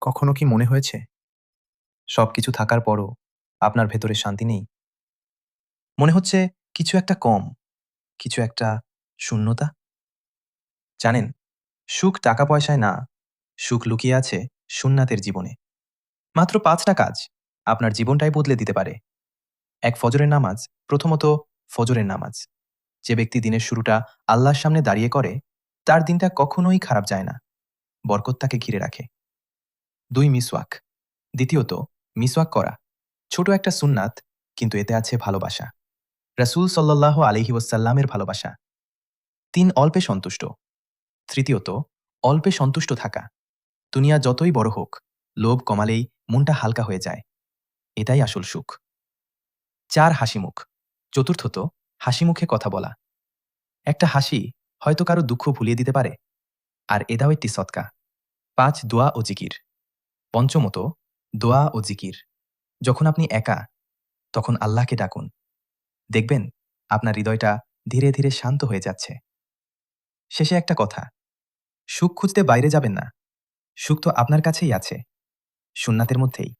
কখনো কি মনে হয়েছে সবকিছু থাকার পরও আপনার ভেতরে শান্তি নেই? মনে হচ্ছে কিছু একটা কম, কিছু একটা শূন্যতা? জানেন, সুখ টাকা-পয়সায় না, সুখ লুকিয়ে আছে সুন্নাতের জীবনে। মাত্র ৫ টা কাজ আপনার জীবনটাই বদলে দিতে পারে। এক ফজরের নামাজ, প্রথমত ফজরের নামাজ। যে ব্যক্তি দিনের শুরুটা আল্লাহর সামনে দাঁড়িয়ে করে, তার দিনটা কখনোই খারাপ যায় না। বরকত তাকে ঘিরে রাখে। ২ মিসওয়াক। দ্বিতীয়ত মিসওয়াক করা। ছোট একটা সুন্নাত, কিন্তু এতে আছে ভালোবাসা। রাসূল সাল্লাল্লাহু আলাইহি ওয়াসাল্লামের ভালোবাসা। ৩ অল্পে সন্তুষ্ট। তৃতীয়ত অল্পে সন্তুষ্ট থাকা। দুনিয়া যতই বড় হোক, লোভ কমালেই মনটা হালকা হয়ে যায়। এটাই আসল সুখ। ৪ হাসিমুখ। চতুর্থত হাসিমুখে কথা বলা। একটা হাসি হয়তো কারো দুঃখ ভুলিয়ে দিতে পারে। আর এটাও একটি সদকা। ৫ দোয়া ও জিকির। পঞ্চমত দোয়া ও জিকির। যখন আপনি একা, তখন আল্লাহকে ডাকুন। দেখবেন আপনার হৃদয়টা ধীরে ধীরে শান্ত হয়ে যাচ্ছে। শেষে একটা কথা, সুখ খুঁজতে বাইরে যাবেন না। সুখ তো আপনার কাছেই আছে, সুন্নাতের মধ্যেই।